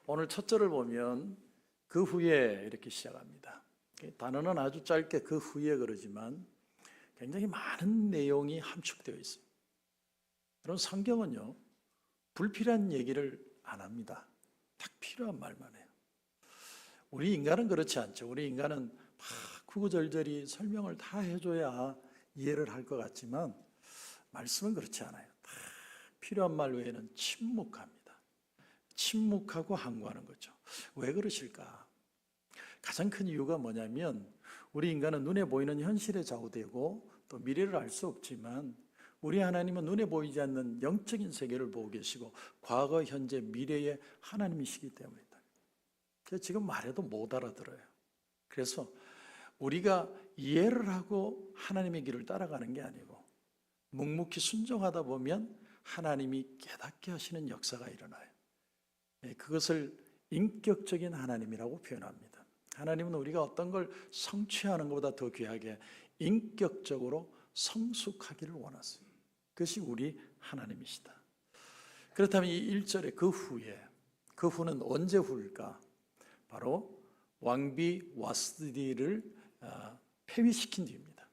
오늘 첫 절을 보면 그 후에 이렇게 시작합니다. 단어는 아주 짧게 그 후에 그러지만 굉장히 많은 내용이 함축되어 있습니다. 그런 성경은요, 불필요한 얘기를 안 합니다. 딱 필요한 말만 해요. 우리 인간은 그렇지 않죠. 우리 인간은 막 구구절절히 설명을 다 해줘야 이해를 할 것 같지만 말씀은 그렇지 않아요. 다 필요한 말 외에는 침묵합니다. 침묵하고 항구하는 거죠. 왜 그러실까? 가장 큰 이유가 뭐냐면 우리 인간은 눈에 보이는 현실에 좌우되고 또 미래를 알 수 없지만 우리 하나님은 눈에 보이지 않는 영적인 세계를 보고 계시고 과거, 현재, 미래의 하나님이시기 때문이다. 그래서 지금 말해도 못 알아들어요. 그래서 우리가 이해를 하고 하나님의 길을 따라가는 게 아니고 묵묵히 순종하다 보면 하나님이 깨닫게 하시는 역사가 일어나요. 그것을 인격적인 하나님이라고 표현합니다. 하나님은 우리가 어떤 걸 성취하는 것보다 더 귀하게 인격적으로 성숙하기를 원하세요. 그것이 우리 하나님이시다. 그렇다면 이 1절의 그 후에, 그 후는 언제 후일까? 바로 왕비 와스디를 폐위시킨 뒤입니다.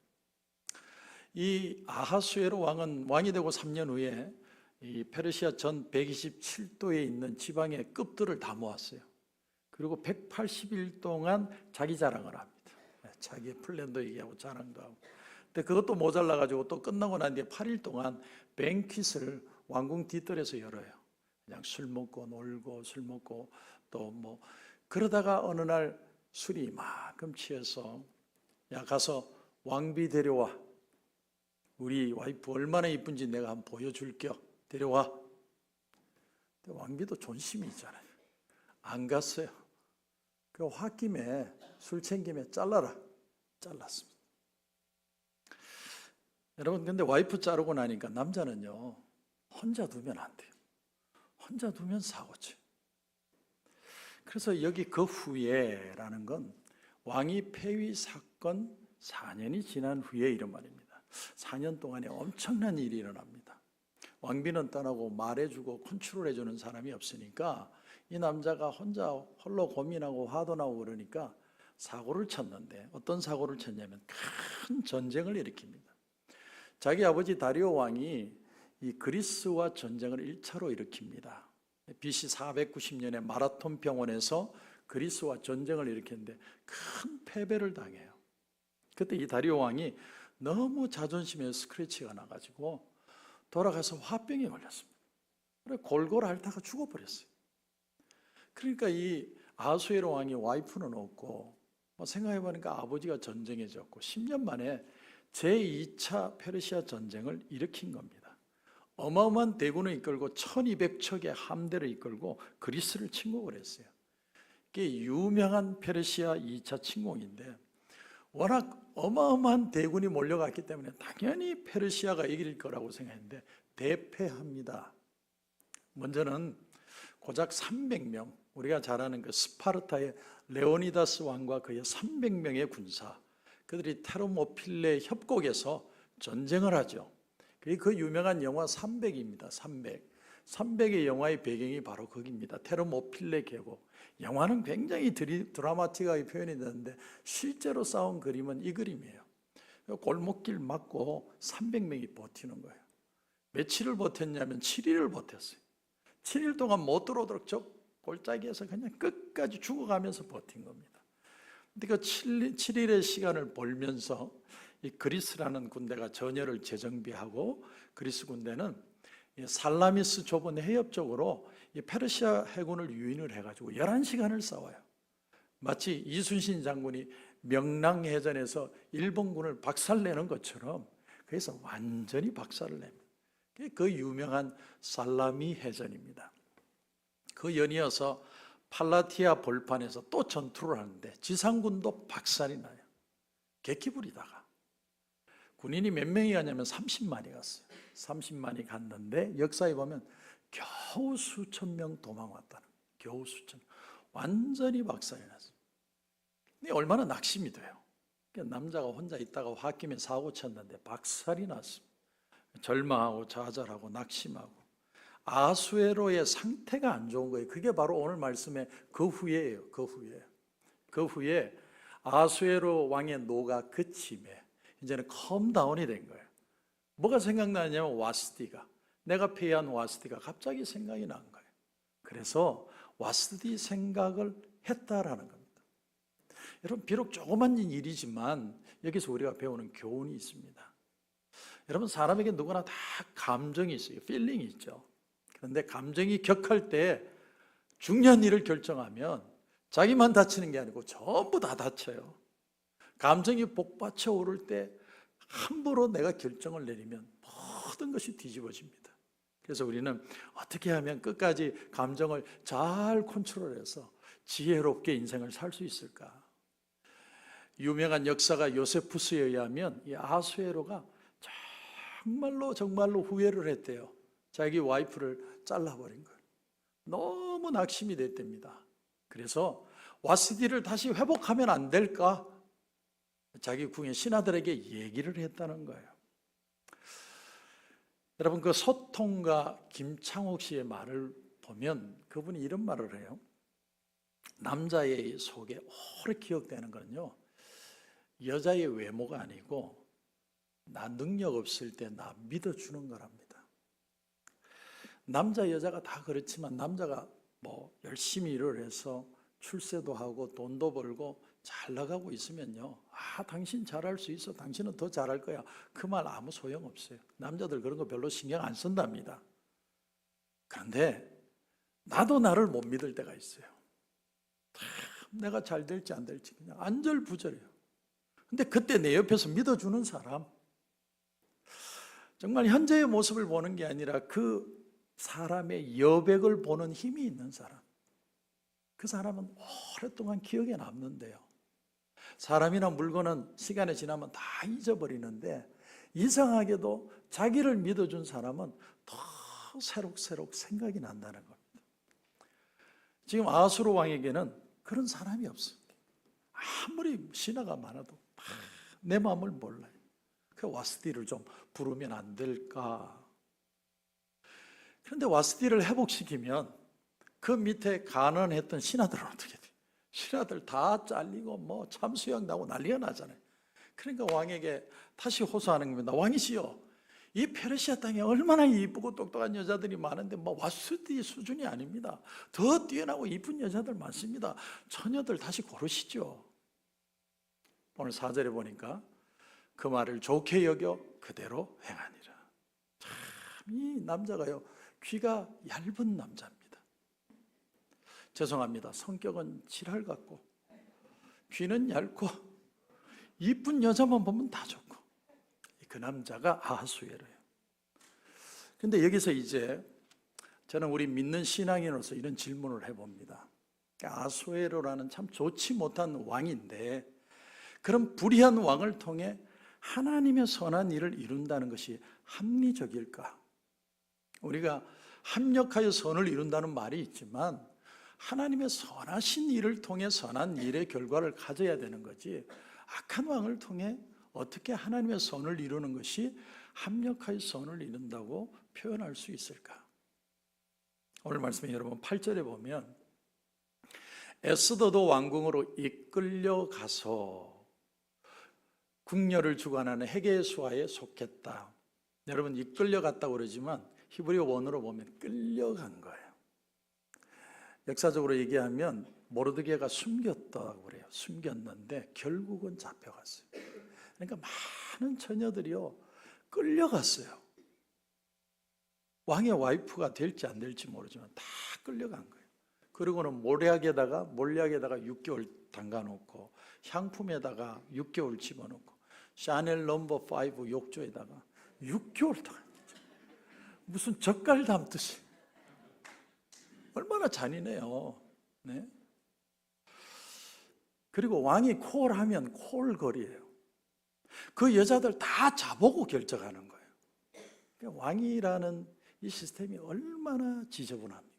이 아하수에로 왕은 왕이 되고 3년 후에 이 페르시아 전 127도에 있는 지방의 급들을 다 모았어요. 그리고 180일 동안 자기 자랑을 합니다. 자기의 플랜도 얘기하고 자랑도 하고. 근데 그것도 모자라가지고 또 끝나고 난 뒤에 8일 동안 뱅킷을 왕궁 뒷뜰에서 열어요. 그냥 술 먹고 놀고 술 먹고 또 뭐 그러다가 어느 날 술이 이만큼 취해서 야 가서 왕비 데려와. 우리 와이프 얼마나 이쁜지 내가 한번 보여줄게요. 데려와. 근데 왕비도 존심이 있잖아요. 안 갔어요. 그 홧김에 술 챙김에 잘라라. 잘랐습니다. 여러분 근데 와이프 자르고 나니까 남자는요 혼자 두면 안 돼요. 혼자 두면 사고쳐요. 그래서 여기 그 후에라는 건 왕위 폐위 사건 4년이 지난 후에 이런 말입니다. 4년 동안에 엄청난 일이 일어납니다. 왕비는 떠나고 말해주고 컨트롤해주는 사람이 없으니까 이 남자가 혼자 홀로 고민하고 화도 나고 그러니까 사고를 쳤는데 어떤 사고를 쳤냐면 큰 전쟁을 일으킵니다. 자기 아버지 다리오 왕이 이 그리스와 전쟁을 1차로 일으킵니다. BC 490년에 마라톤 병원에서 그리스와 전쟁을 일으켰는데 큰 패배를 당해요. 그때 이 다리오 왕이 너무 자존심에 스크래치가 나가지고 돌아가서 화병에 걸렸습니다. 그래 골골 앓다가 죽어버렸어요. 그러니까 이 아하수에로 왕이 와이프는 없고 생각해보니까 아버지가 전쟁에 졌고 10년 만에 제2차 페르시아 전쟁을 일으킨 겁니다. 어마어마한 대군을 이끌고 1200척의 함대를 이끌고 그리스를 침공을 했어요. 이게 유명한 페르시아 2차 침공인데 워낙 어마어마한 대군이 몰려갔기 때문에 당연히 페르시아가 이길 거라고 생각했는데 대패합니다. 먼저는 고작 300명, 우리가 잘 아는 그 스파르타의 레오니다스 왕과 그의 300명의 군사, 그들이 테르모필레 협곡에서 전쟁을 하죠. 그 유명한 영화 300입니다. 300의 영화의 배경이 바로 거기입니다. 테르모필레 계곡. 영화는 굉장히 드라마틱하게 표현이 되는데 실제로 싸운 그림은 이 그림이에요. 골목길 막고 300명이 버티는 거예요. 며칠을 버텼냐면 7일을 버텼어요. 7일 동안 못 들어오도록 저 골짜기에서 그냥 끝까지 죽어가면서 버틴 겁니다. 근데 그 7일의 시간을 벌면서 이 그리스라는 군대가 전열을 재정비하고 그리스 군대는 살라미스 좁은 해협 쪽으로 이 페르시아 해군을 유인을 해가지고 11시간을 싸워요. 마치 이순신 장군이 명랑해전에서 일본군을 박살내는 것처럼 그래서 완전히 박살을 냅니다. 그 유명한 살라미 해전입니다. 그 연이어서 팔라티아 벌판에서 또 전투를 하는데 지상군도 박살이 나요. 객기부리다가 군인이 몇 명이 가냐면 30만이 갔어요. 30만이 갔는데 역사에 보면 겨우 수천 명 도망왔다는 거예요. 겨우 수천 명. 완전히 박살이 났어요. 근데 얼마나 낙심이 돼요. 남자가 혼자 있다가 홧김에 사고 쳤는데 박살이 났습니다. 절망하고 좌절하고 낙심하고 아수에로의 상태가 안 좋은 거예요. 그게 바로 오늘 말씀의 그 후에예요. 그 후에 아수에로 왕의 노가 그침에 이제는 컴다운이 된 거예요. 뭐가 생각나냐면 와스디가, 내가 폐위한 와스디가 갑자기 생각이 난 거예요. 그래서 와스디 생각을 했다라는 겁니다. 여러분, 비록 조그만 일이지만 여기서 우리가 배우는 교훈이 있습니다. 여러분, 사람에게 누구나 다 감정이 있어요. 필링이 있죠. 그런데 감정이 격할 때 중요한 일을 결정하면 자기만 다치는 게 아니고 전부 다 다쳐요. 감정이 복받쳐 오를 때 함부로 내가 결정을 내리면 모든 것이 뒤집어집니다. 그래서 우리는 어떻게 하면 끝까지 감정을 잘 컨트롤해서 지혜롭게 인생을 살 수 있을까? 유명한 역사가 요세푸스에 의하면 이 아수에로가 정말로 후회를 했대요. 자기 와이프를 잘라버린 거예요. 너무 낙심이 됐답니다. 그래서 와스디를 다시 회복하면 안 될까? 자기 궁의 신하들에게 얘기를 했다는 거예요. 여러분, 그 소통가 김창옥 씨의 말을 보면 그분이 이런 말을 해요. 남자의 속에 오래 기억되는 거는요, 여자의 외모가 아니고 나 능력 없을 때 나 믿어주는 거랍니다. 남자 여자가 다 그렇지만 남자가 뭐 열심히 일을 해서 출세도 하고 돈도 벌고 잘 나가고 있으면요, 당신 잘할 수 있어, 당신은 더 잘할 거야, 그 말 아무 소용없어요. 남자들 그런 거 별로 신경 안 쓴답니다. 그런데 나도 나를 못 믿을 때가 있어요. 내가 잘 될지 안 될지 그냥 안절부절해요. 근데 그때 내 옆에서 믿어주는 사람, 정말 현재의 모습을 보는 게 아니라 그 사람의 여백을 보는 힘이 있는 사람, 그 사람은 오랫동안 기억에 남는데요. 사람이나 물건은 시간이 지나면 다 잊어버리는데 이상하게도 자기를 믿어준 사람은 더 새록새록 생각이 난다는 겁니다. 지금 아수르 왕에게는 그런 사람이 없습니다. 아무리 신하가 많아도 내 마음을 몰라요. 그 와스디를 좀 부르면 안 될까? 그런데 와스디를 회복시키면 그 밑에 가난했던 신하들은 어떻게 돼요? 신하들 다 잘리고 뭐 참수양 나고 난리가 나잖아요. 그러니까 왕에게 다시 호소하는 겁니다. 왕이시여, 이 페르시아 땅에 얼마나 이쁘고 똑똑한 여자들이 많은데 뭐 와스디 수준이 아닙니다. 더 뛰어나고 이쁜 여자들 많습니다. 처녀들 다시 고르시죠. 오늘 4절에 보니까 그 말을 좋게 여겨 그대로 행하니라. 참, 이 남자가요, 귀가 얇은 남자입니다. 죄송합니다. 성격은 지랄 같고 귀는 얇고 이쁜 여자만 보면 다 좋고, 그 남자가 아하수에로예요. 근데 여기서 이제 저는 우리 믿는 신앙인으로서 이런 질문을 해봅니다. 아하수에로라는 참 좋지 못한 왕인데 그런 불의한 왕을 통해 하나님의 선한 일을 이룬다는 것이 합리적일까? 우리가 합력하여 선을 이룬다는 말이 있지만 하나님의 선하신 일을 통해 선한 일의 결과를 가져야 되는 거지, 악한 왕을 통해 어떻게 하나님의 선을 이루는 것이 합력하여 선을 이룬다고 표현할 수 있을까? 오늘 말씀에 여러분 8절에 보면 에스더도 왕궁으로 이끌려 가서 궁녀를 주관하는 헤게 수하에 속했다. 여러분, 이끌려갔다고 그러지만 히브리어 원어로 보면 끌려간 거예요. 역사적으로 얘기하면 모르드게가 숨겼다고 그래요. 숨겼는데 결국은 잡혀갔어요. 그러니까 많은 처녀들이요, 끌려갔어요. 왕의 와이프가 될지 안 될지 모르지만 다 끌려간 거예요. 그리고는 몰약에다가 6개월 담가놓고 향품에다가 6개월 집어넣고 샤넬 넘버 5 욕조에다가 6개월 동안 무슨 젓갈 담듯이, 얼마나 잔인해요. 네? 그리고 왕이 콜하면 콜거리예요. 그 여자들 다 자보고 결정하는 거예요. 그러니까 왕이라는 이 시스템이 얼마나 지저분합니까?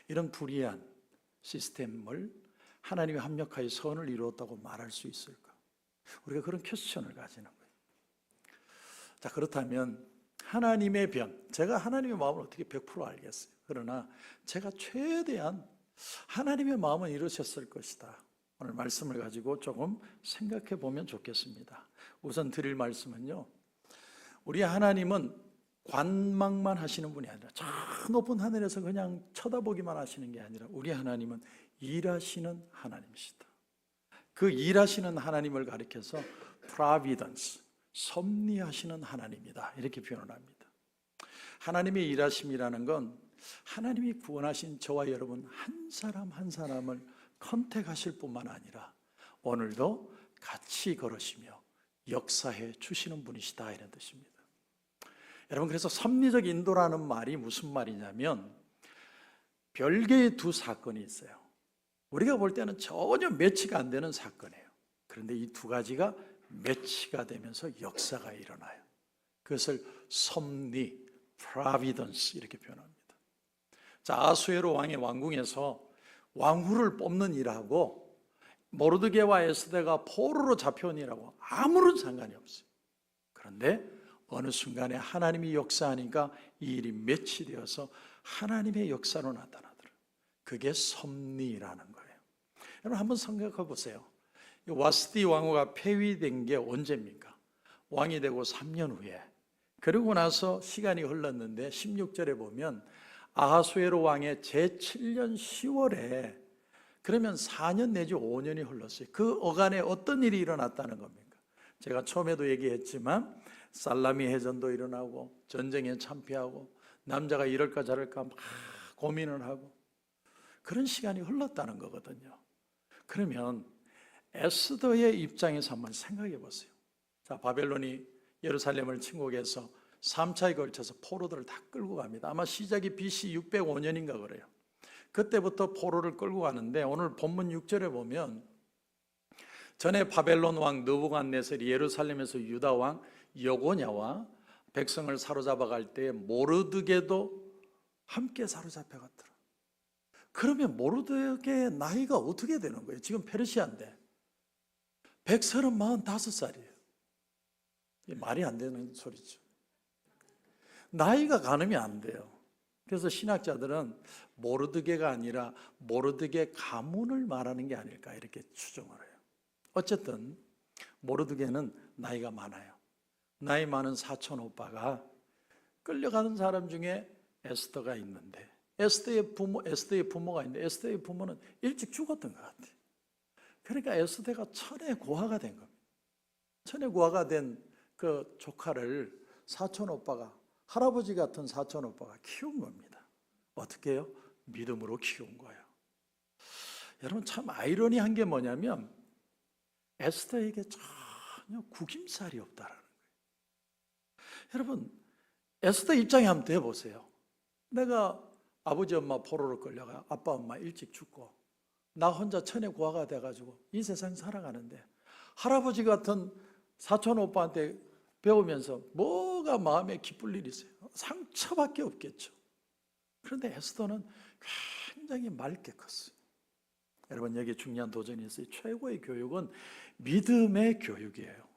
이런 불의한 시스템을 하나님이 합력하여 선을 이루었다고 말할 수 있을까? 우리가 그런 퀘스천을 가지는 거예요. 자, 그렇다면 하나님의 변, 제가 하나님의 마음을 어떻게 100% 알겠어요. 그러나 제가 최대한 하나님의 마음은 이루셨을 것이다. 오늘 말씀을 가지고 조금 생각해 보면 좋겠습니다. 우선 드릴 말씀은요, 우리 하나님은 관망만 하시는 분이 아니라 저 높은 하늘에서 그냥 쳐다보기만 하시는 게 아니라 우리 하나님은 일하시는 하나님이시다. 그 일하시는 하나님을 가리켜서 providence, 섭리하시는 하나님이다, 이렇게 표현을 합니다. 하나님의 일하심이라는 건 하나님이 구원하신 저와 여러분 한 사람 한 사람을 컨택하실 뿐만 아니라 오늘도 같이 걸으시며 역사해 주시는 분이시다, 이런 뜻입니다. 여러분, 그래서 섭리적 인도라는 말이 무슨 말이냐면 별개의 두 사건이 있어요. 우리가 볼 때는 전혀 매치가 안 되는 사건이에요. 그런데 이 두 가지가 매치가 되면서 역사가 일어나요. 그것을 섭리, providence 이렇게 표현합니다. 자, 아수에로 왕의 왕궁에서 왕후를 뽑는 일하고 모르드게와 에스더가 포로로 잡혀온 일하고 아무런 상관이 없어요. 그런데 어느 순간에 하나님이 역사하니까 이 일이 매치되어서 하나님의 역사로 나타나더라. 그게 섭리라는 거예요. 여러분, 한번 생각해 보세요. 와스디 왕후가 폐위된 게 언제입니까? 왕이 되고 3년 후에. 그러고 나서 시간이 흘렀는데 16절에 보면 아하수에로 왕의 제7년 10월에, 그러면 4년 내지 5년이 흘렀어요. 그 어간에 어떤 일이 일어났다는 겁니까? 제가 처음에도 얘기했지만 살라미 해전도 일어나고 전쟁에 참패하고 남자가 이럴까 저럴까 막 고민을 하고 그런 시간이 흘렀다는 거거든요. 그러면 에스더의 입장에서 한번 생각해 보세요. 자, 바벨론이 예루살렘을 침공해서 3차에 걸쳐서 포로들을 다 끌고 갑니다. 아마 시작이 BC 605년인가 그래요. 그때부터 포로를 끌고 가는데 오늘 본문 6절에 보면 전에 바벨론 왕 느부갓네살이 예루살렘에서 유다 왕 여고냐와 백성을 사로잡아 갈 때 모르드게도 함께 사로잡혀 갔더라. 그러면 모르드게의 나이가 어떻게 되는 거예요? 지금 페르시아인데 135살이에요. 말이 안 되는 소리죠. 나이가 가늠이 안 돼요. 그래서 신학자들은 모르드게가 아니라 모르드게 가문을 말하는 게 아닐까 이렇게 추정을 해요. 어쨌든 모르드게는 나이가 많아요. 나이 많은 사촌 오빠가 끌려가는 사람 중에 에스더가 있는데 에스더의 부모가 있는데 에스더의 부모는 일찍 죽었던 것 같아요. 그러니까 에스더가 천의 고아가 된 겁니다. 천의 고아가 된 그 조카를 사촌 오빠가, 할아버지 같은 사촌 오빠가 키운 겁니다. 어떻게 해요? 믿음으로 키운 거예요. 여러분, 참 아이러니한 게 뭐냐면 에스더에게 전혀 구김살이 없다라는 거예요. 여러분, 에스더 입장에 한번 대보세요. 내가 아버지 엄마 포로로 끌려가 아빠 엄마 일찍 죽고 나 혼자 천의 고아가 돼가지고 이 세상 살아가는데 할아버지 같은 사촌 오빠한테 배우면서 뭐가 마음에 기쁠 일이 있어요? 상처밖에 없겠죠. 그런데 에스더는 굉장히 맑게 컸어요. 여러분, 여기에 중요한 도전이 있어요. 최고의 교육은 믿음의 교육이에요.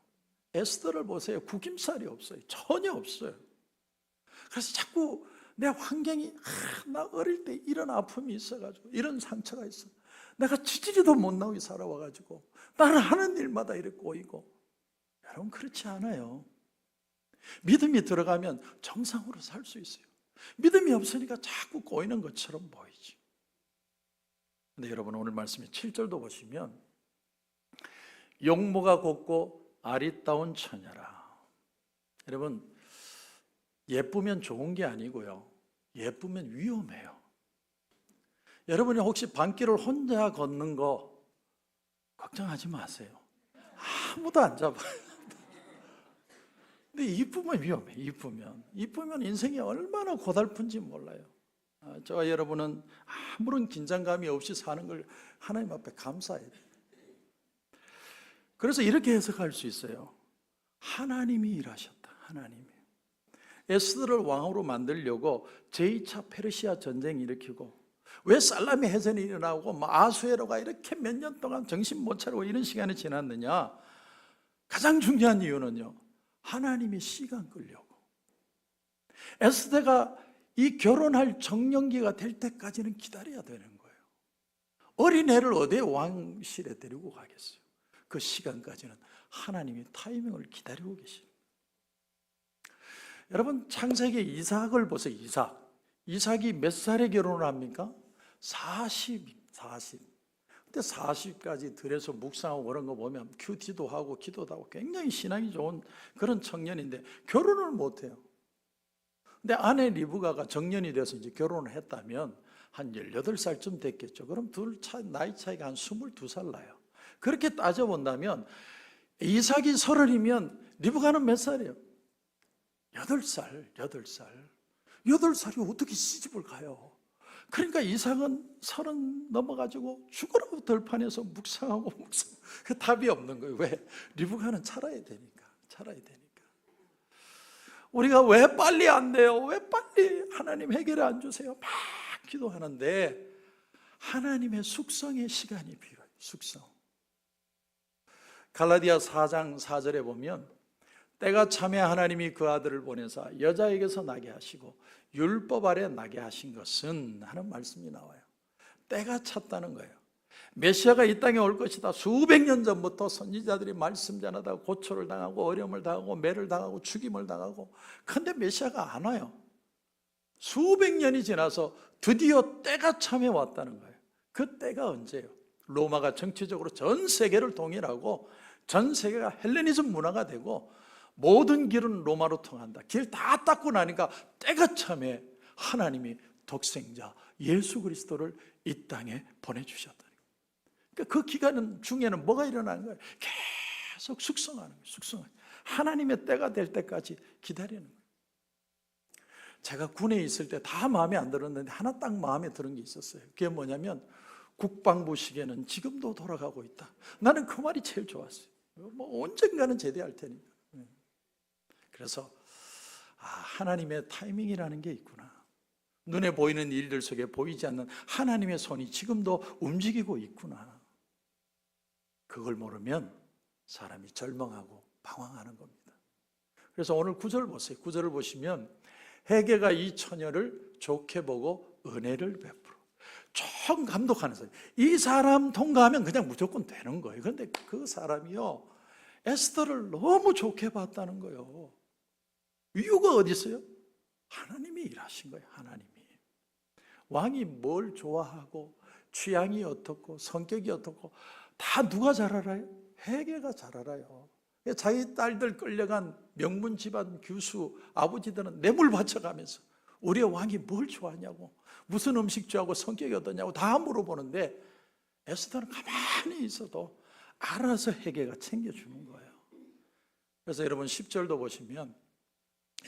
에스더를 보세요. 구김살이 없어요. 전혀 없어요. 그래서 자꾸 내 환경이 나 어릴 때 이런 아픔이 있어가지고 이런 상처가 있어. 내가 지지리도 못 나오게 살아와가지고 나는 하는 일마다 이렇게 꼬이고. 여러분, 그렇지 않아요. 믿음이 들어가면 정상으로 살 수 있어요. 믿음이 없으니까 자꾸 꼬이는 것처럼 보이지. 근데 여러분, 오늘 말씀에 7절도 보시면 용모가 곱고 아리따운 처녀라. 여러분, 예쁘면 좋은 게 아니고요, 예쁘면 위험해요. 여러분이 혹시 밤길을 혼자 걷는 거 걱정하지 마세요. 아무도 안 잡아요. 근데 이쁘면 위험해. 이쁘면 인생이 얼마나 고달픈지 몰라요. 저와 여러분은 아무런 긴장감이 없이 사는 걸 하나님 앞에 감사해야 돼요. 그래서 이렇게 해석할 수 있어요. 하나님이 일하셨다. 하나님이 에스더를 왕으로 만들려고 제2차 페르시아 전쟁 일으키고, 왜 살라미 해전이 일어나고 아수에로가 이렇게 몇 년 동안 정신 못 차리고 이런 시간이 지났느냐? 가장 중요한 이유는요, 하나님이 시간 끌려고. 에스더가 이 결혼할 정년기가 될 때까지는 기다려야 되는 거예요. 어린애를 어디에 왕실에 데리고 가겠어요? 그 시간까지는 하나님이 타이밍을 기다리고 계십니다. 여러분, 창세기 이삭을 보세요. 이삭이 몇 살에 결혼을 합니까? 40. 근데 40까지 들에서 묵상하고 그런 거 보면 큐티도 하고 기도도 하고 굉장히 신앙이 좋은 그런 청년인데 결혼을 못해요. 근데 아내 리브가가 정년이 돼서 이제 결혼을 했다면 한 18살쯤 됐겠죠. 그럼 나이 차이가 한 22살 나요. 그렇게 따져본다면 이삭이 30이면 리브가는 몇 살이에요? 8살. 8살이 어떻게 시집을 가요? 그러니까 이삭은 30 넘어가지고 죽으라고 들판에서 묵상하고 그 답이 없는 거예요. 왜? 리브가는 살아야 되니까. 우리가 왜 빨리 안 돼요? 왜 빨리 하나님 해결을 안 주세요? 막 기도하는데 하나님의 숙성의 시간이 필요해요. 숙성. 갈라디아 4장 4절에 보면 때가 차매 하나님이 그 아들을 보내사 여자에게서 나게 하시고 율법 아래 나게 하신 것은 하는 말씀이 나와요. 때가 찼다는 거예요. 메시아가 이 땅에 올 것이다. 수백 년 전부터 선지자들이 말씀 전하다가 고초를 당하고 어려움을 당하고 매를 당하고 죽임을 당하고, 그런데 메시아가 안 와요. 수백 년이 지나서 드디어 때가 참에 왔다는 거예요. 그 때가 언제예요? 로마가 정치적으로 전 세계를 동일하고 전 세계가 헬레니즘 문화가 되고 모든 길은 로마로 통한다. 길 다 닦고 나니까 때가 참에 하나님이 독생자 예수 그리스도를 이 땅에 보내주셨다. 그러니까 그 기간 중에는 뭐가 일어나는 거예요? 계속 숙성하는 거예요. 하나님의 때가 될 때까지 기다리는 거예요. 제가 군에 있을 때 다 마음에 안 들었는데 하나 딱 마음에 드는 게 있었어요. 그게 뭐냐면 국방부 시계는 지금도 돌아가고 있다. 나는 그 말이 제일 좋았어요. 뭐 언젠가는 제대할 테니까. 그래서 하나님의 타이밍이라는 게 있구나. 눈에 보이는 일들 속에 보이지 않는 하나님의 손이 지금도 움직이고 있구나. 그걸 모르면 사람이 절망하고 방황하는 겁니다. 그래서 오늘 9절 보세요. 9절을 보시면 헤게가 이 처녀를 좋게 보고 은혜를 베풀어. 총 감독하는 사람. 이 사람 통과하면 그냥 무조건 되는 거예요. 그런데 그 사람이요, 에스더를 너무 좋게 봤다는 거예요. 이유가 어디 있어요? 하나님이 일하신 거예요. 하나님이. 왕이 뭘 좋아하고 취향이 어떻고 성격이 어떻고 다 누가 잘 알아요? 헤게가 잘 알아요. 자기 딸들 끌려간 명문 집안 규수 아버지들은 뇌물 바쳐가면서 우리의 왕이 뭘 좋아하냐고, 무슨 음식 좋아하고 성격이 어떠냐고 다 물어보는데 에스더는 가만히 있어도 알아서 헤게가 챙겨주는 거예요. 그래서 여러분 10절도 보시면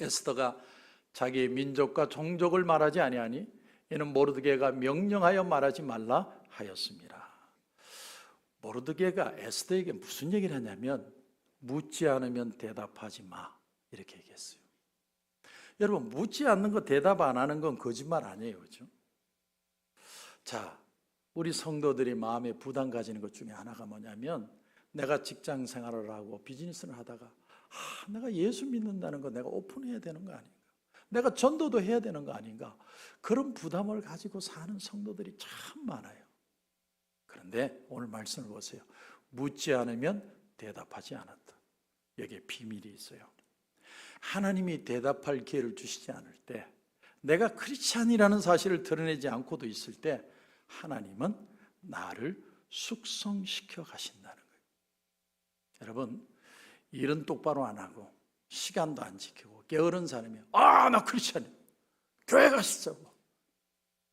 에스더가 자기 민족과 종족을 말하지 아니하니 이는 모르드게가 명령하여 말하지 말라 하였습니다. 모르드게가 에스더에게 무슨 얘기를 하냐면 묻지 않으면 대답하지 마, 이렇게 얘기했어요. 여러분, 묻지 않는 거 대답 안 하는 건 거짓말 아니에요, 그렇죠? 자, 우리 성도들이 마음에 부담 가지는 것 중에 하나가 뭐냐면 내가 직장 생활을 하고 비즈니스를 하다가 내가 예수 믿는다는 거 내가 오픈해야 되는 거 아닌가? 내가 전도도 해야 되는 거 아닌가? 그런 부담을 가지고 사는 성도들이 참 많아요. 그런데 오늘 말씀을 보세요. 묻지 않으면 대답하지 않았다. 여기에 비밀이 있어요. 하나님이 대답할 기회를 주시지 않을 때, 내가 크리스찬이라는 사실을 드러내지 않고도 있을 때 하나님은 나를 숙성시켜 가신다는 거예요. 여러분, 일은 똑바로 안 하고 시간도 안 지키고 게으른 사람이 나 크리스찬이야, 교회 가시자고,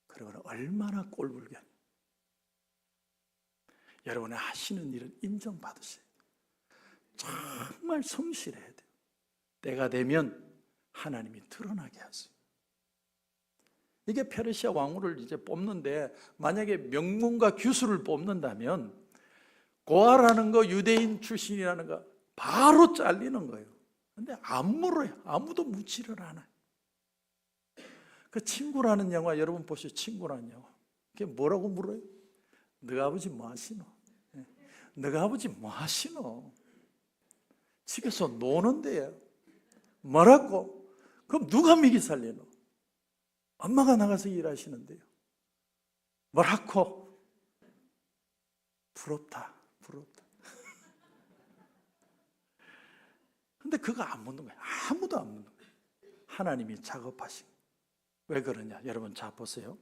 그러면 얼마나 꼴불견. 여러분의 하시는 일은 인정받으세요. 정말 성실해야 돼요. 때가 되면 하나님이 드러나게 하세요. 이게 페르시아 왕후를 이제 뽑는데 만약에 명문과 규수를 뽑는다면 고아라는 거, 유대인 출신이라는 거 바로 잘리는 거예요. 근데 안 물어요. 아무도 묻지를 않아요. 그 친구라는 영화 여러분 보시죠. 친구라는 영화. 그게 뭐라고 물어요? 너희 아버지 뭐 하시노? 너희 아버지 뭐 하시노? 집에서 노는데요. 뭐라고? 그럼 누가 먹이 살리노? 엄마가 나가서 일하시는데요. 뭐라고? 부럽다. 근데 그거 안 묻는 거예요. 아무도 안 묻는 거예요. 하나님이 작업하신 거예요. 왜 그러냐? 여러분 자 보세요.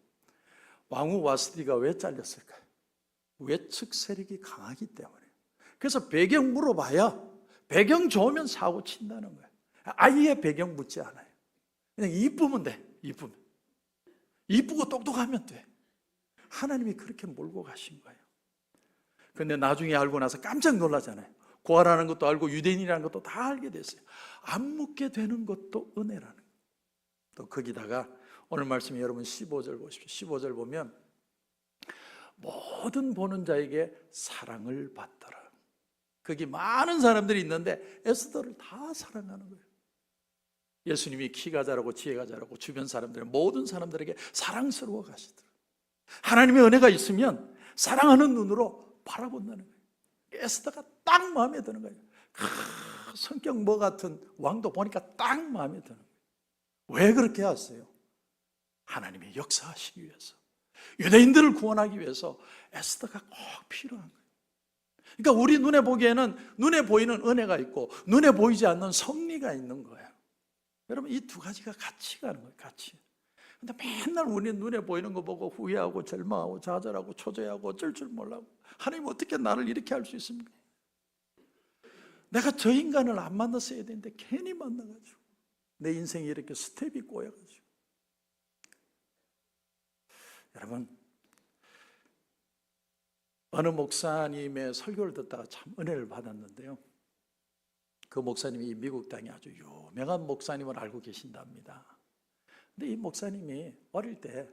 왕후 와스디가 왜 잘렸을까요? 외측 세력이 강하기 때문에. 그래서 배경 물어봐야 배경 좋으면 사고 친다는 거예요. 아예 배경 묻지 않아요. 그냥 이쁘면 돼. 이쁘고 똑똑하면 돼. 하나님이 그렇게 몰고 가신 거예요. 근데 나중에 알고 나서 깜짝 놀라잖아요. 고아라는 것도 알고 유대인이라는 것도 다 알게 됐어요. 안 묻게 되는 것도 은혜라는 거예요. 또 거기다가 오늘 말씀에 여러분 15절 보십시오. 15절 보면 모든 보는 자에게 사랑을 받더라. 거기 많은 사람들이 있는데 에스더를 다 사랑하는 거예요. 예수님이 키가 자라고 지혜가 자라고 주변 사람들 모든 사람들에게 사랑스러워 가시더라고요. 하나님의 은혜가 있으면 사랑하는 눈으로 바라본다는 거예요. 에스더가 딱 마음에 드는 거예요. 성격 뭐 같은 왕도 보니까 딱 마음에 드는 거예요. 왜 그렇게 하세요? 하나님의 역사하시기 위해서, 유대인들을 구원하기 위해서 에스더가 꼭 필요한 거예요. 그러니까 우리 눈에 보기에는 눈에 보이는 은혜가 있고 눈에 보이지 않는 섭리가 있는 거예요. 여러분 이 두 가지가 같이 가는 거예요. 같이. 근데 맨날 우리 눈에 보이는 거 보고 후회하고 절망하고 좌절하고 초조해하고 어쩔 줄 몰라고, 하나님 어떻게 나를 이렇게 할 수 있습니까? 내가 저 인간을 안 만났어야 되는데 괜히 만나가지고 내 인생이 이렇게 스텝이 꼬여가지고. 여러분 어느 목사님의 설교를 듣다가 참 은혜를 받았는데요. 그 목사님이 미국 땅에 아주 유명한 목사님을 알고 계신답니다. 근데 이 목사님이 어릴 때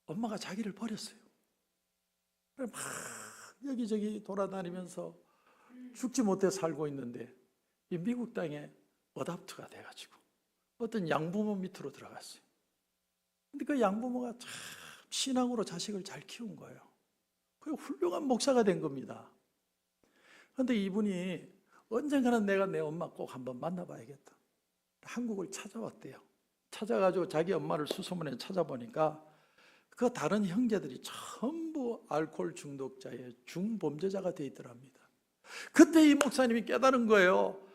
엄마가 자기를 버렸어요. 막 여기저기 돌아다니면서 죽지 못해 살고 있는데 이 미국 땅에 어답트가 돼가지고 어떤 양부모 밑으로 들어갔어요. 근데 그 양부모가 참 신앙으로 자식을 잘 키운 거예요. 그리고 훌륭한 목사가 된 겁니다. 그런데 이분이 언젠가는 내가 내 엄마 꼭 한번 만나봐야겠다. 한국을 찾아왔대요. 찾아가지고 자기 엄마를 수소문에 찾아보니까 그 다른 형제들이 전부 알코올 중독자의 중범죄자가 되어 있더랍니다. 그때 이 목사님이 깨달은 거예요.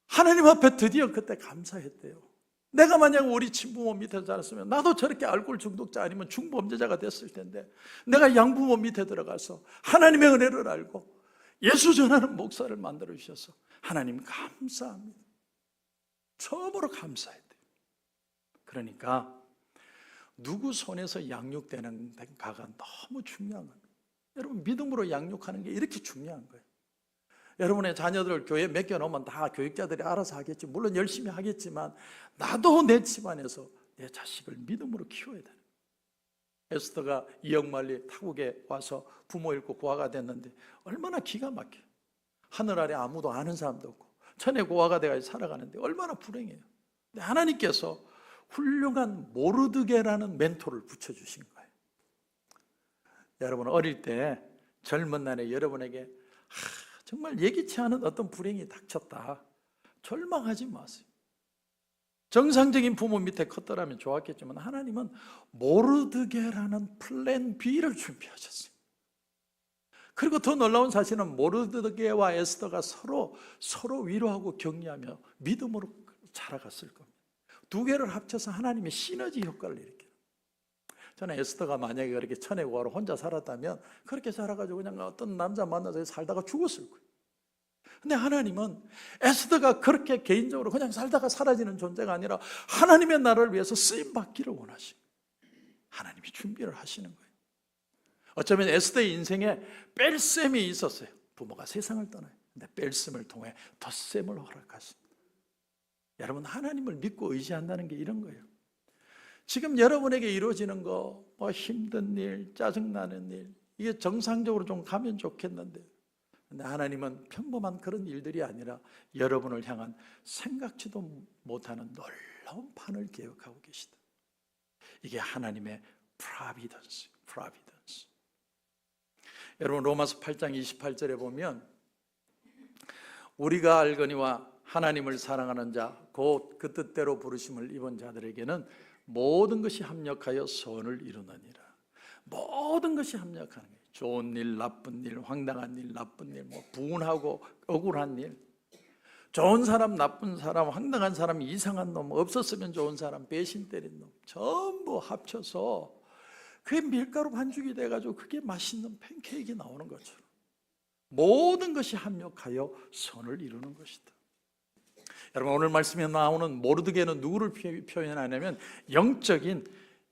하나님 앞에 드디어 그때 감사했대요. 내가 만약 우리 친부모 밑에 자랐으면 나도 저렇게 알코올 중독자 아니면 중범죄자가 됐을 텐데, 내가 양부모 밑에 들어가서 하나님의 은혜를 알고 예수 전하는 목사를 만들어 주셔서 하나님 감사합니다. 처음으로 감사했대요. 그러니까 누구 손에서 양육되는가가 너무 중요한 겁니다. 여러분 믿음으로 양육하는 게 이렇게 중요한 거예요. 여러분의 자녀들을 교회에 맡겨놓으면 다 교육자들이 알아서 하겠지, 물론 열심히 하겠지만 나도 내 집안에서 내 자식을 믿음으로 키워야 되는 거예요. 에스더가 이역만리 타국에 와서 부모 잃고 고아가 됐는데 얼마나 기가 막혀요. 하늘 아래 아무도 아는 사람도 없고 천의 고아가 돼가지고 살아가는데 얼마나 불행해요. 근데 하나님께서 훌륭한 모르드게라는 멘토를 붙여주신 거예요. 여러분 어릴 때 젊은 날에 여러분에게 정말 예기치 않은 어떤 불행이 닥쳤다, 절망하지 마세요. 정상적인 부모 밑에 컸더라면 좋았겠지만 하나님은 모르드게라는 플랜 B를 준비하셨어요. 그리고 더 놀라운 사실은 모르드게와 에스더가 서로 위로하고 격려하며 믿음으로 자라갔을 겁니다. 두 개를 합쳐서 하나님의 시너지 효과를 일으켜요. 저는 에스더가 만약에 그렇게 천의 고아로 혼자 살았다면 그렇게 살아가지고 그냥 어떤 남자 만나서 살다가 죽었을 거예요. 근데 하나님은 에스더가 그렇게 개인적으로 그냥 살다가 사라지는 존재가 아니라 하나님의 나라를 위해서 쓰임받기를 원하시고 하나님이 준비를 하시는 거예요. 어쩌면 에스더의 인생에 뺄셈이 있었어요. 부모가 세상을 떠나요. 근데 뺄셈을 통해 덧셈을 허락하십니다. 여러분 하나님을 믿고 의지한다는 게 이런 거예요. 지금 여러분에게 이루어지는 거, 뭐 힘든 일, 짜증나는 일, 이게 정상적으로 좀 가면 좋겠는데, 근데 하나님은 평범한 그런 일들이 아니라 여러분을 향한 생각지도 못하는 놀라운 판을 계획하고 계시다. 이게 하나님의 프라비던스. 여러분 로마서 8장 28절에 보면 우리가 알거니와 하나님을 사랑하는 자 곧 그 뜻대로 부르심을 입은 자들에게는 모든 것이 합력하여 선을 이루느니라. 모든 것이 합력하는 거예요. 좋은 일, 나쁜 일, 황당한 일, 나쁜 일, 분하고 억울한 일, 좋은 사람, 나쁜 사람, 황당한 사람, 이상한 놈, 없었으면 좋은 사람, 배신 때린 놈 전부 합쳐서 그게 밀가루 반죽이 돼가지고 그게 맛있는 팬케이크가 나오는 것처럼 모든 것이 합력하여 선을 이루는 것이다. 여러분, 오늘 말씀에 나오는 모르드게는 누구를 표현하냐면 영적인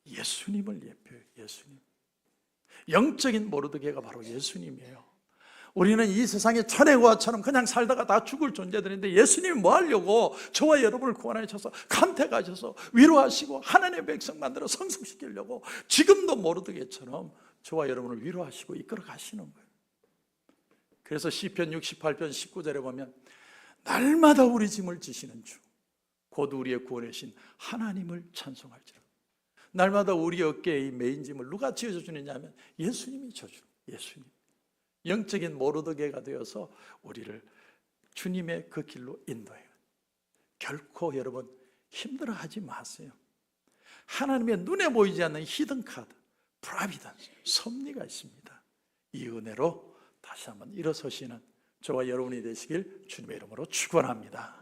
예수님을 예표해요. 예수님. 영적인 모르드게가 바로 예수님이에요. 우리는 이 세상에 천혜고아처럼 그냥 살다가 다 죽을 존재들인데 예수님이 뭐 하려고 저와 여러분을 구원하셔서 간택하셔서 위로하시고 하나님의 백성 만들어 성숙시키려고 지금도 모르드게처럼 저와 여러분을 위로하시고 이끌어 가시는 거예요. 그래서 시편 68편 19절에 보면 날마다 우리 짐을 지시는 주 곧 우리의 구원이신 하나님을 찬송할지라. 날마다 우리 어깨에 이 메인 짐을 누가 지어줘 주느냐 하면 예수님이 져주는, 예수님. 영적인 모르드게가 되어서 우리를 주님의 그 길로 인도해요. 결코 여러분 힘들어하지 마세요. 하나님의 눈에 보이지 않는 히든 카드, 프라비던스, 섭리가 있습니다. 이 은혜로 다시 한번 일어서시는 저와 여러분이 되시길 주님의 이름으로 축원합니다.